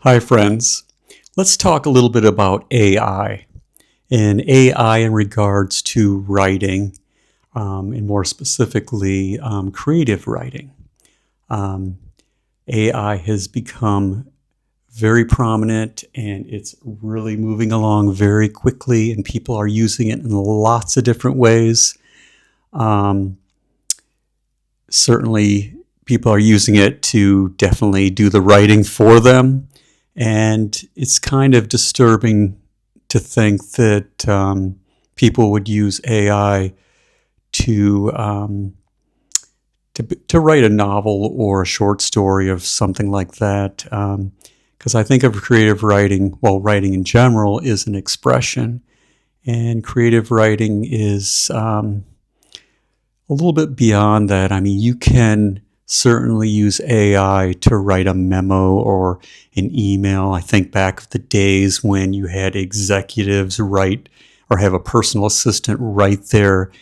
Hi, friends. Let's talk a little bit about AI and AI in regards to writing, and more specifically, creative writing. Um, AI has become very prominent and it's really moving along very quickly, and people are using it in lots of different ways. Um, Certainly, people are using it to definitely do the writing for them. And it's kind of disturbing to think that people would use AI to, to write a novel or a short story of something like that. Because I think of creative writing, well, writing in general is an expression, and creative writing is a little bit beyond that. I mean, you can certainly use AI to write a memo or an email. I think back of the days when you had executives write or have a personal assistant write their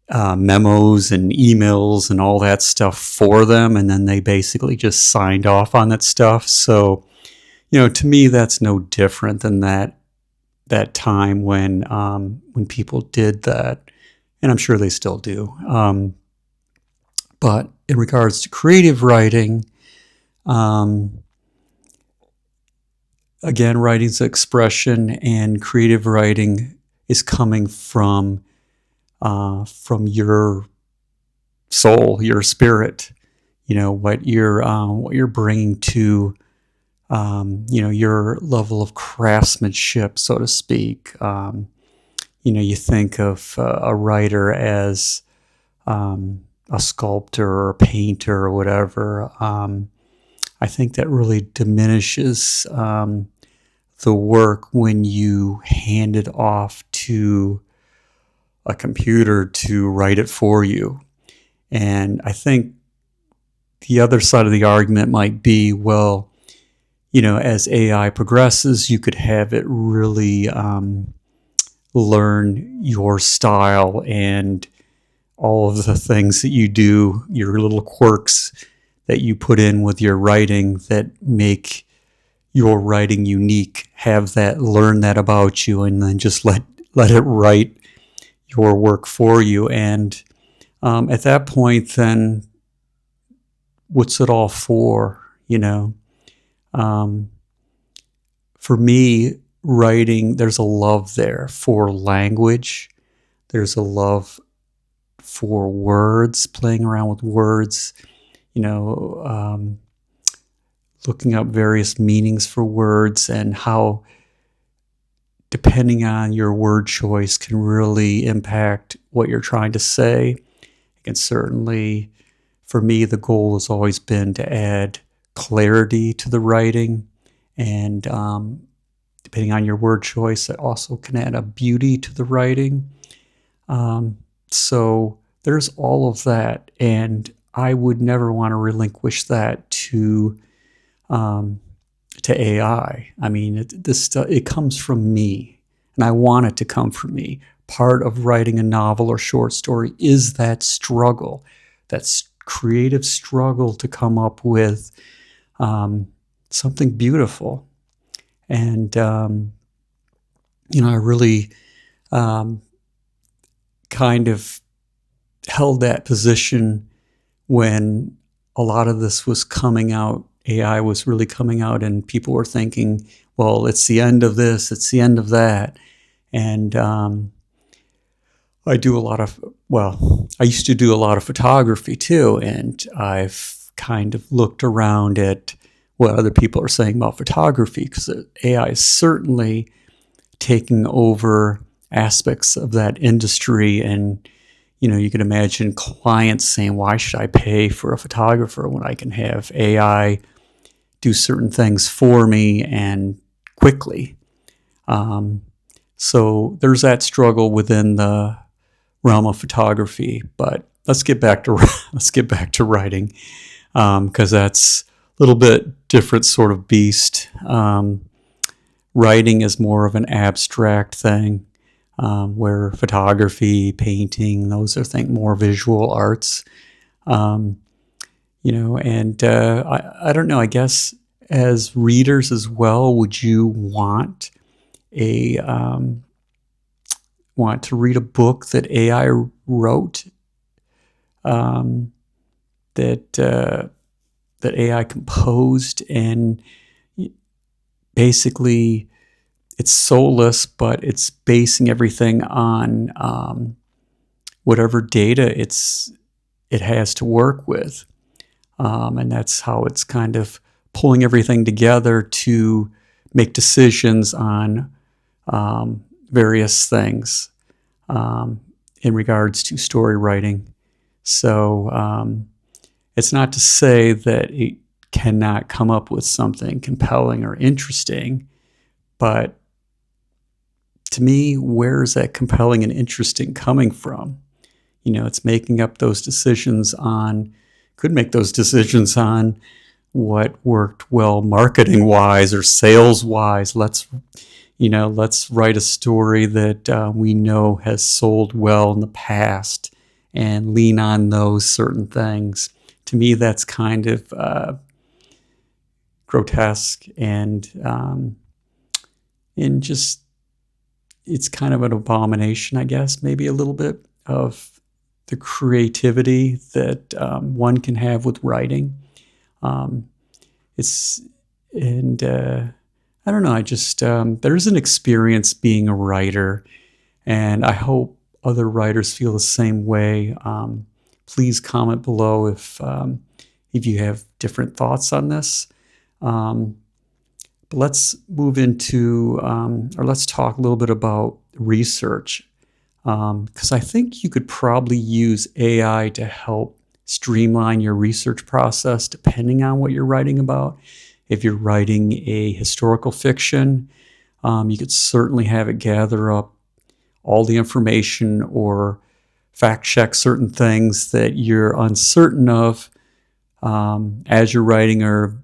memos and emails and all that stuff for them, and then they basically just signed off on that stuff. So, to me, that's no different than that time when people did that, and I'm sure they still do. But in regards to creative writing, um, again, writing's expression, and creative writing is coming from your soul, your spirit. What you're bringing to your level of craftsmanship, so to speak. You think of a writer as a sculptor or a painter or whatever. I think that really diminishes the work when you hand it off to a computer to write it for you. And I think the other side of the argument might be, well, as AI progresses, you could have it really learn your style and all of the things that you do, your little quirks that you put in with your writing that make your writing unique. Have that, learn that about you, and then just let it write your work for you. And at that point, then what's it all for? For me, writing, there's a love there for language. There's a love for words, playing around with words, looking up various meanings for words, and how, depending on your word choice, can really impact what you're trying to say. It can certainly, for me, the goal has always been to add clarity to the writing, and depending on your word choice, it also can add a beauty to the writing. So there's all of that, and I would never want to relinquish that to AI. I mean, it comes from me, and I want it to come from me. Part of writing a novel or short story is that struggle, that creative struggle to come up with something beautiful. And I really kind of held that position when a lot of this was coming out. AI was really coming out, and people were thinking, well, it's the end of this, it's the end of that. And I used to do a lot of photography too, and I've kind of looked around at what other people are saying about photography, because AI is certainly taking over aspects of that industry. And you can imagine clients saying, why should I pay for a photographer when I can have AI do certain things for me and quickly? So there's that struggle within the realm of photography. But let's get back to writing, because that's a little bit different sort of beast. Writing is more of an abstract thing, where photography, painting, those are more visual arts. And I don't know, I guess as readers as well, would you want a want to read a book that AI wrote, that AI composed, and basically it's soulless, but it's basing everything on whatever data it has to work with, and that's how it's kind of pulling everything together to make decisions on various things in regards to story writing. So it's not to say that it cannot come up with something compelling or interesting, but to me, where is that compelling and interesting coming from? It's making up those decisions could make those decisions on what worked well marketing wise or sales wise. Let's write a story that we know has sold well in the past and lean on those certain things. To me, that's kind of grotesque and just, it's kind of an abomination, I guess, maybe a little bit of the creativity that one can have with writing. I don't know, there's an experience being a writer, and I hope other writers feel the same way. Please comment below if you have different thoughts on this. But let's move into, or let's talk a little bit about research, because I think you could probably use AI to help streamline your research process depending on what you're writing about. If you're writing a historical fiction, you could certainly have it gather up all the information or fact check certain things that you're uncertain of as you're writing or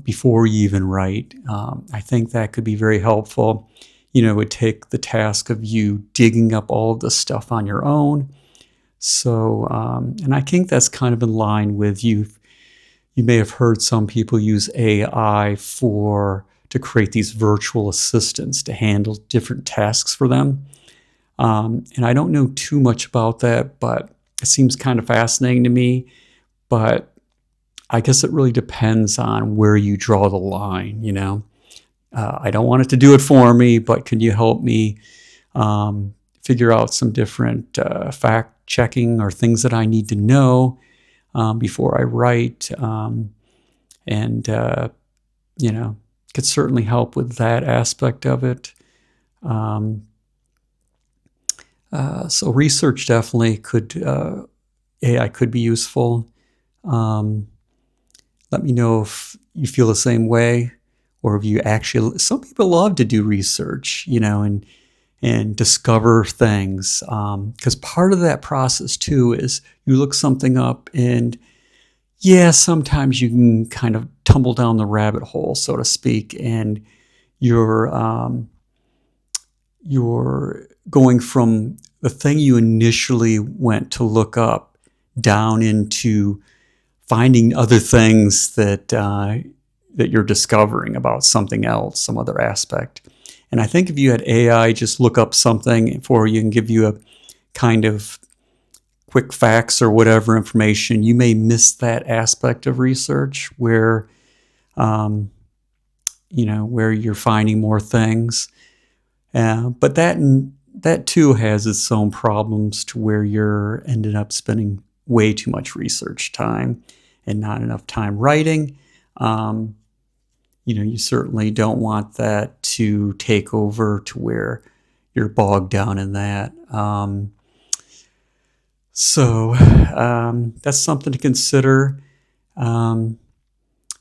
before you even write. I think that could be very helpful. It would take the task of you digging up all of this stuff on your own. So, and I think that's kind of in line with you may have heard some people use AI to create these virtual assistants to handle different tasks for them. And I don't know too much about that, but it seems kind of fascinating to me. But I guess it really depends on where you draw the line, I don't want it to do it for me, but can you help me figure out some different fact checking or things that I need to know before I write? Could certainly help with that aspect of it. So research definitely AI could be useful. Let me know if you feel the same way, or if you actually, some people love to do research, and discover things. Because part of that process too is you look something up, and sometimes you can kind of tumble down the rabbit hole, so to speak, and you're going from the thing you initially went to look up down into finding other things that you're discovering about something else, some other aspect. And I think if you had AI just look up something for you and give you a kind of quick facts or whatever information, you may miss that aspect of research where you're finding more things. But that too has its own problems, to where you're ended up spending way too much research time and not enough time writing. You certainly don't want that to take over to where you're bogged down in that. So that's something to consider.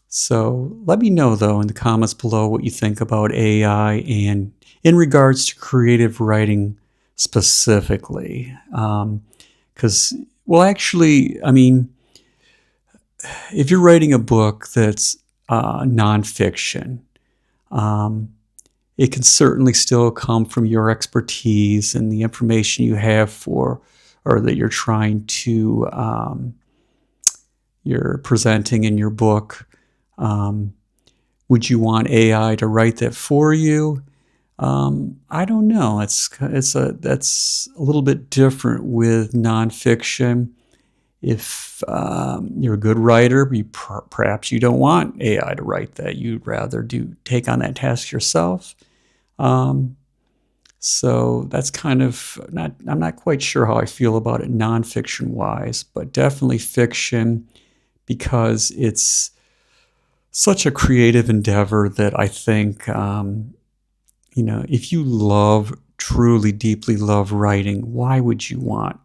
So let me know, though, in the comments below what you think about AI and in regards to creative writing specifically. Because, if you're writing a book that's nonfiction, it can certainly still come from your expertise and the information you have or that you're trying to, you're presenting in your book. Would you want AI to write that for you? I don't know. That's a little bit different with nonfiction. If you're a good writer, perhaps you don't want AI to write that. You'd rather take on that task yourself. So that's kind of I'm not quite sure how I feel about it nonfiction wise, but definitely fiction, because it's such a creative endeavor that I think, if you truly deeply love writing, why would you want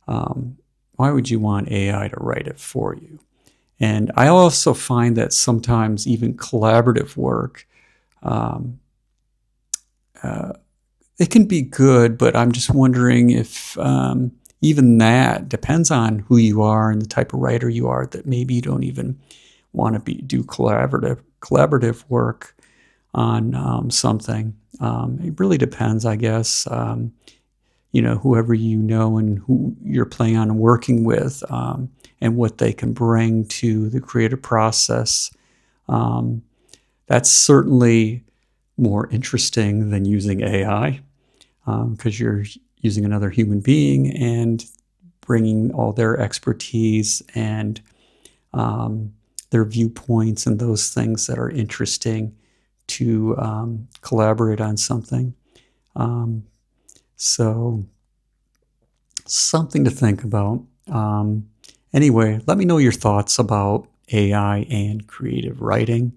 AI to write it for you? And I also find that sometimes even collaborative work, it can be good, but I'm just wondering if even that depends on who you are and the type of writer you are, that maybe you don't even want to do collaborative work on something. It really depends, I guess. Whoever you know and who you're planning on working with, and what they can bring to the creative process. That's certainly more interesting than using AI, because you're using another human being and bringing all their expertise and their viewpoints and those things that are interesting to collaborate on something. So something to think about. Anyway, let me know your thoughts about AI and creative writing.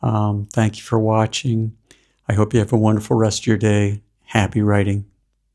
Thank you for watching. I hope you have a wonderful rest of your day. Happy writing.